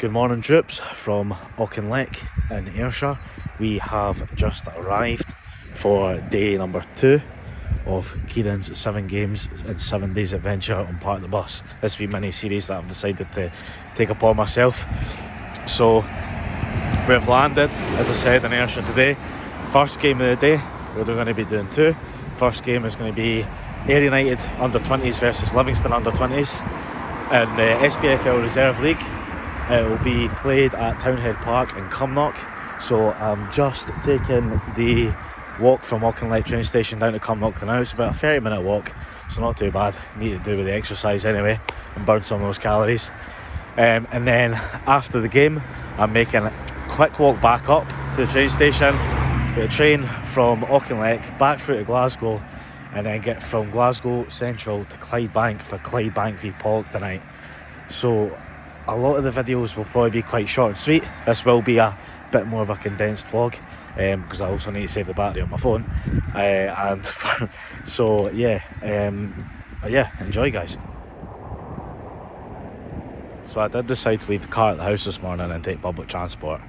Good morning, troops from Auchinleck in Ayrshire. We have just arrived for day number 2 of Ciaran's 7 games and 7 days adventure on Park the Bus. This wee mini series that I've decided to take upon myself. So we've landed, as I said, in Ayrshire today. First game of the day, we're going to be doing 2. First game is going to be Ayr United under 20s versus Livingston under 20s in the SPFL Reserve League. It will be played at Townhead Park in Cumnock. So I'm just taking the walk from Auchinleck train station down to Cumnock now. It's about a 30-minute walk, so not too bad. Need to do with the exercise anyway and burn some of those calories. And then after the game, I'm making a quick walk back up to the train station with a train from Auchinleck back through to Glasgow, and then get from Glasgow Central to Clydebank for Clydebank v Pollock tonight. So a lot of the videos will probably be quite short and sweet. This will be a bit more of a condensed vlog because I also need to save the battery on my phone. Enjoy, guys. So I did decide to leave the car at the house this morning and take public transport.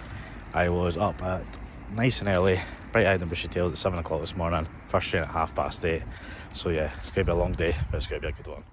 I was up at nice and early, bright-eyed and bushy-tailed at 7 o'clock this morning. First train at 8:30. So yeah, it's going to be a long day, but it's going to be a good one.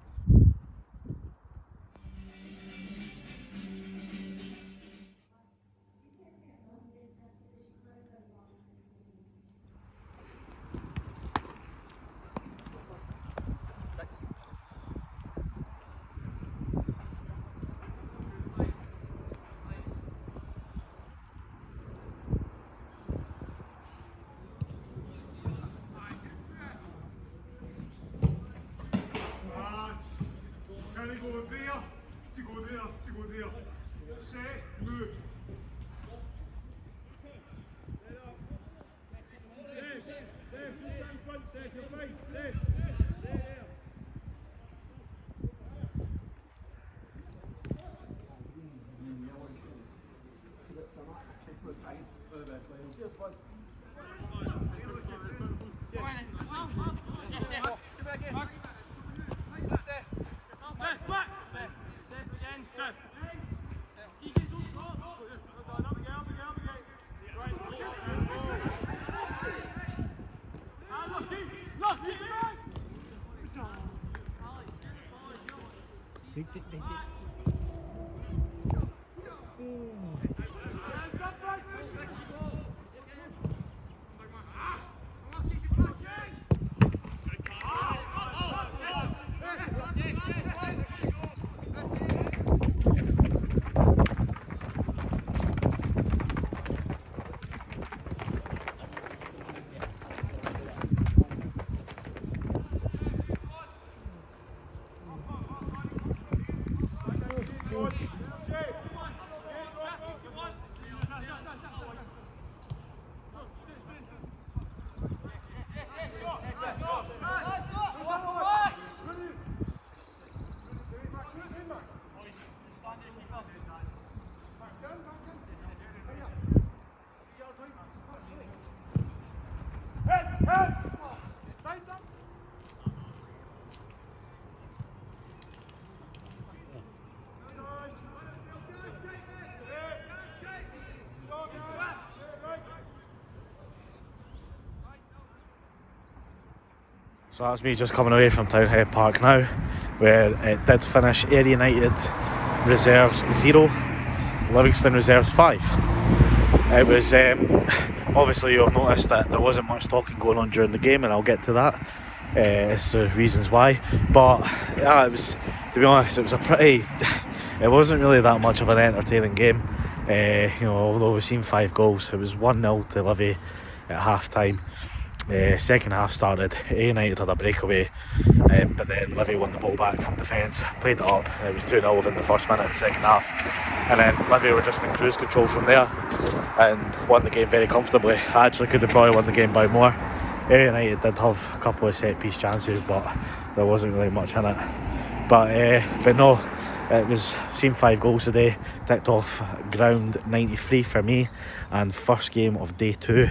Set, move. So that's me just coming away from Townhead Park now, where it did finish Ayr United Reserves 0, Livingston Reserves 5. It was, obviously you'll have noticed that there wasn't much talking going on during the game, and I'll get to that as to reasons why. But yeah, it was, to be honest, it wasn't really that much of an entertaining game. Although we've seen 5 goals, it was 1-0 to Livy at half time. Second half started, Ayr United had a breakaway, but then Livy won the ball back from defence, played it up, and it was 2-0 within the first minute of the second half. And then Livy were just in cruise control from there and won the game very comfortably. I actually could have probably won the game by more. Ayr United did have a couple of set piece chances, but there wasn't really much in it. But no, it was seen 5 goals today, ticked off ground 93 for me, and first game of day 2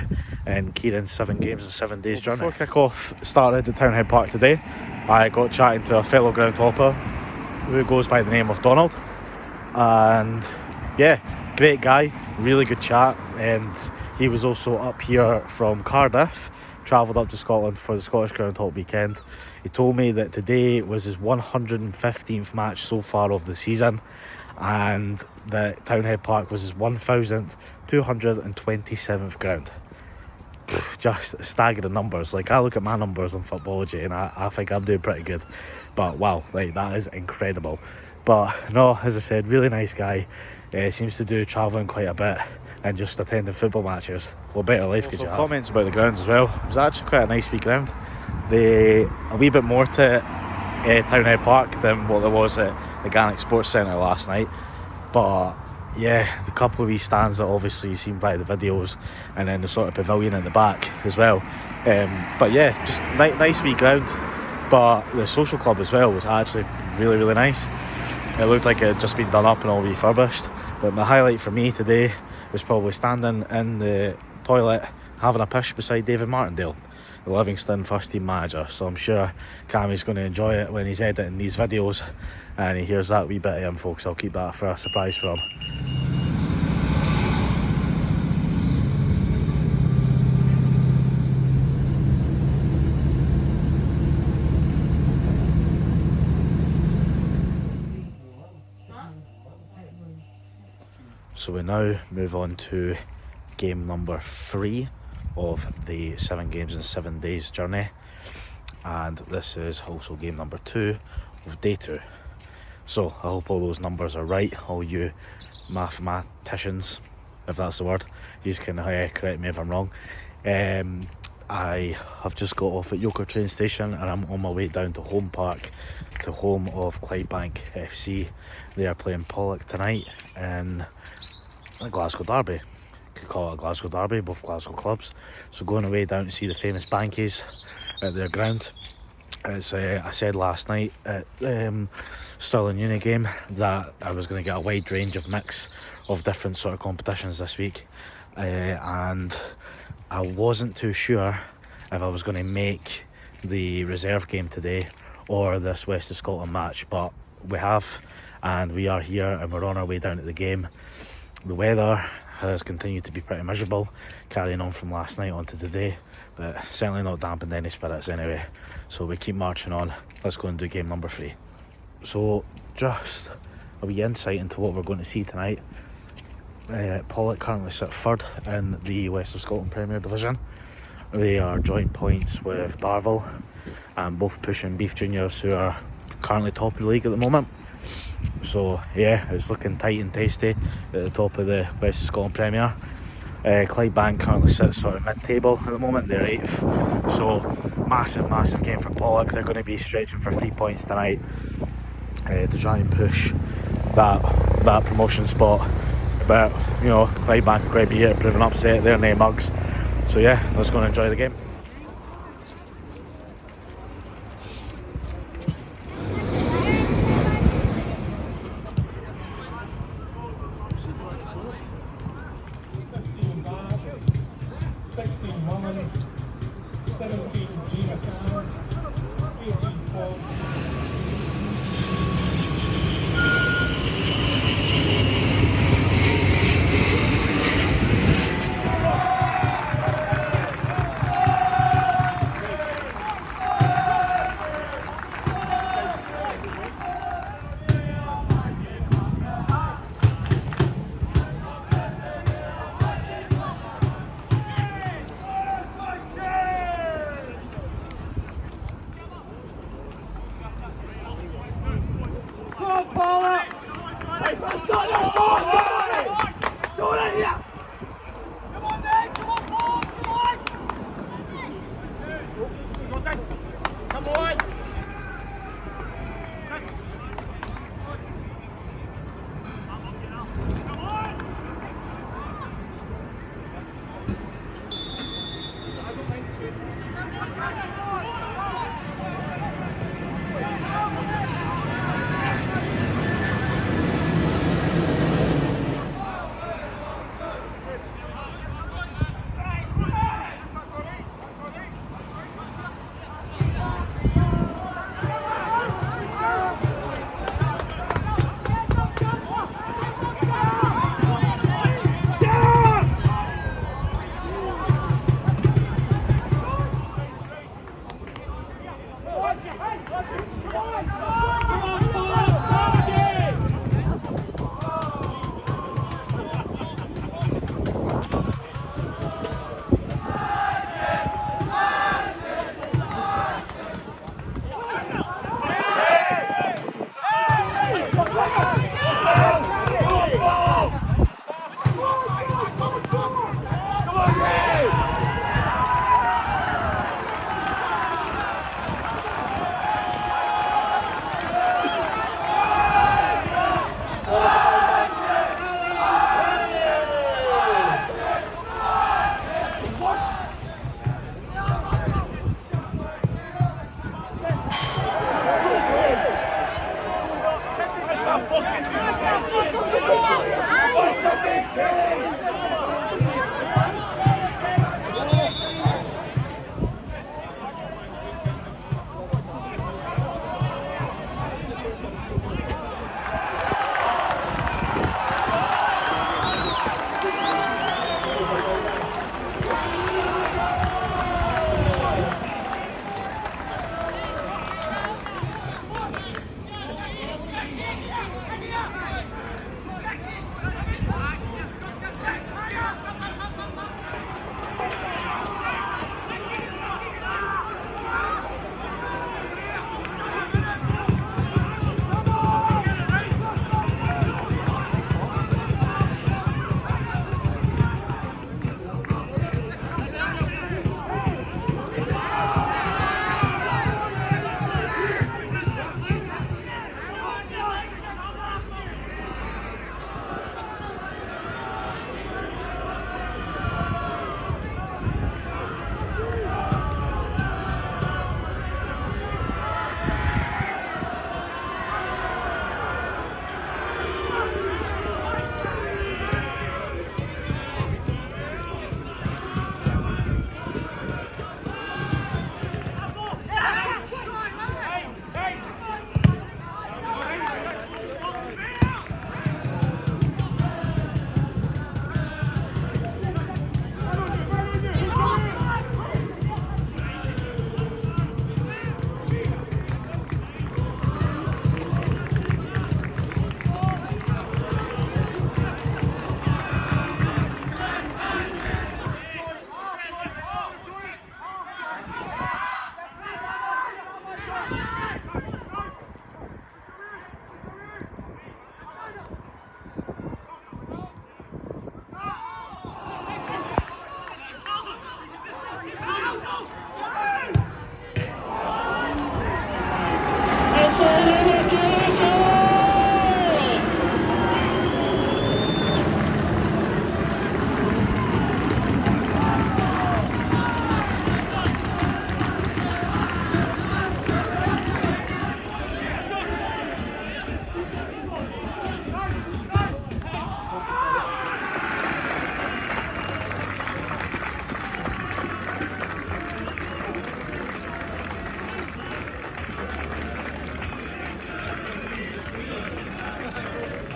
in Ciaran's 7 games and 7 days journey. Before kick-off started at Townhead Park today, I got chatting to a fellow ground hopper who goes by the name of Donald, and yeah, great guy, really good chat, and he was also up here from Cardiff, travelled up to Scotland for the Scottish Groundhog weekend. He told me that today was his 115th match so far of the season, and that Townhead Park was his 1,227th ground. Just staggering numbers. Like, I look at my numbers on Footballogy and I think I'm doing pretty good, but wow, like, that is incredible. But no, as I said, really nice guy. Seems to do travelling quite a bit and just attending football matches. What better life could you have? Comments about the grounds as well. It was actually quite a nice wee ground. A wee bit more to Townhead Park than what there was at the Glasgow Sports Centre last night, but yeah, the couple of wee stands that obviously you've seen by the videos, and then the sort of pavilion at the back as well. But yeah, just nice wee ground. But the social club as well was actually really, really nice. It looked like it had just been done up and all refurbished. But the highlight for me today was probably standing in the toilet having a pish beside David Martindale, the Livingston first team manager. So I'm sure Cammy's going to enjoy it when he's editing these videos and he hears that wee bit of info, so I'll keep that for a surprise for him. So we now move on to game number 3 of the 7 games in 7 days journey, and this is also game number 2 of day 2. So I hope all those numbers are right, all you mathematicians, if that's the word. You can correct me if I'm wrong. I have just got off at Yoker train station and I'm on my way down to Home Park, to home of Clydebank FC. They are playing Pollock tonight in a Glasgow derby. Could call it a Glasgow derby, both Glasgow clubs. So going away down to see the famous Bankies at their ground. As I said last night at Stirling Uni game that I was going to get a wide range of mix of different sort of competitions this week, and I wasn't too sure if I was going to make the reserve game today or this West of Scotland match, but we have, and we are here and we're on our way down to the game. The weather has continued to be pretty miserable, carrying on from last night onto today, but certainly not dampened any spirits anyway. So we keep marching on. Let's go and do game number 3. So just a wee insight into what we're going to see tonight. Pollock currently sit 3rd in the West of Scotland Premier Division. They are joint points with Darvel and both pushing Beef Juniors, who are currently top of the league at the moment. So yeah, it's looking tight and tasty at the top of the West of Scotland Premier. Clydebank currently sits sort of mid-table at the moment, they're 8th. So massive game for Pollock. They're going to be stretching for 3 points tonight to try and push that promotion spot. But you know, Clydebank are going to be here to prove an upset. They're no mugs. So yeah, let's go and enjoy the game.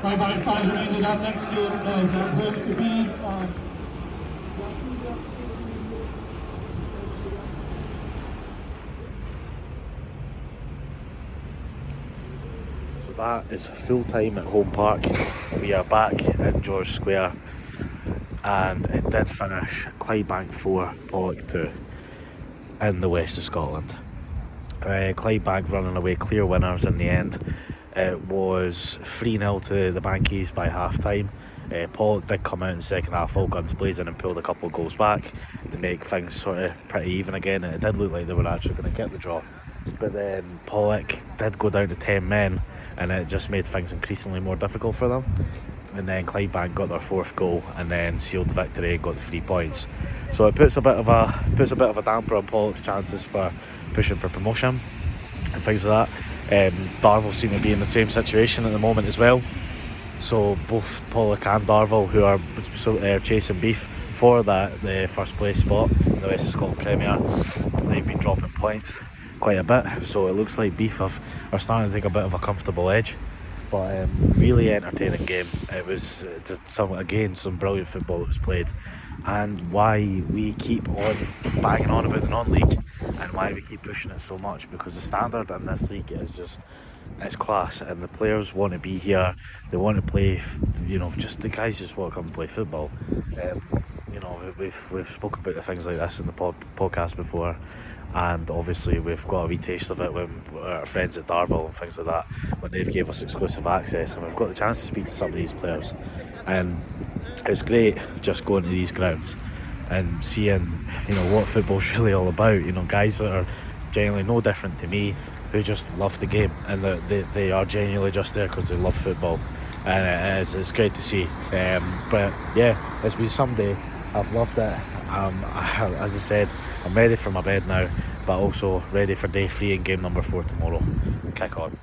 Bye-bye, advisory. That next game is going to be So that is full time at home park. We are back in George Square, and it did finish Clydebank 4, Pollock 2 in the west of Scotland. Clydebank running away clear winners in the end. It was 3-0 to the Bankies by half time. Pollock did come out in the second half all guns blazing and pulled a couple of goals back to make things sort of pretty even again, and it did look like they were actually going to get the draw. But then Pollock did go down to 10 men, and it just made things increasingly more difficult for them. And then Clydebank got their fourth goal and then sealed the victory and got the 3 points. So it puts a bit of a damper on Pollock's chances for pushing for promotion and things like that. Darvel seem to be in the same situation at the moment as well. So both Pollock and Darvel, who are chasing beef for the first place spot in the West of Scotland Premier, they've been dropping points quite a bit. So it looks like Beef are starting to take a bit of a comfortable edge. But really entertaining game. It was just some brilliant football that was played, and why we keep on banging on about the non-league and why we keep pushing it so much, because the standard in this league is just, it's class, and the players want to be here. They want to play, just the guys just want to come and play football. We've spoken about the things like this in the podcast before, and obviously we've got a wee taste of it when our friends at Darvel and things like that, when they've gave us exclusive access, and we've got the chance to speak to some of these players, and it's great just going to these grounds and seeing what football's really all about. Guys that are genuinely no different to me, who just love the game, and they are genuinely just there because they love football, and it's great to see. But yeah, it's been some day. I've loved it. As I said, I'm ready for my bed now, but also ready for day 3 and game number 4 tomorrow. Kick on.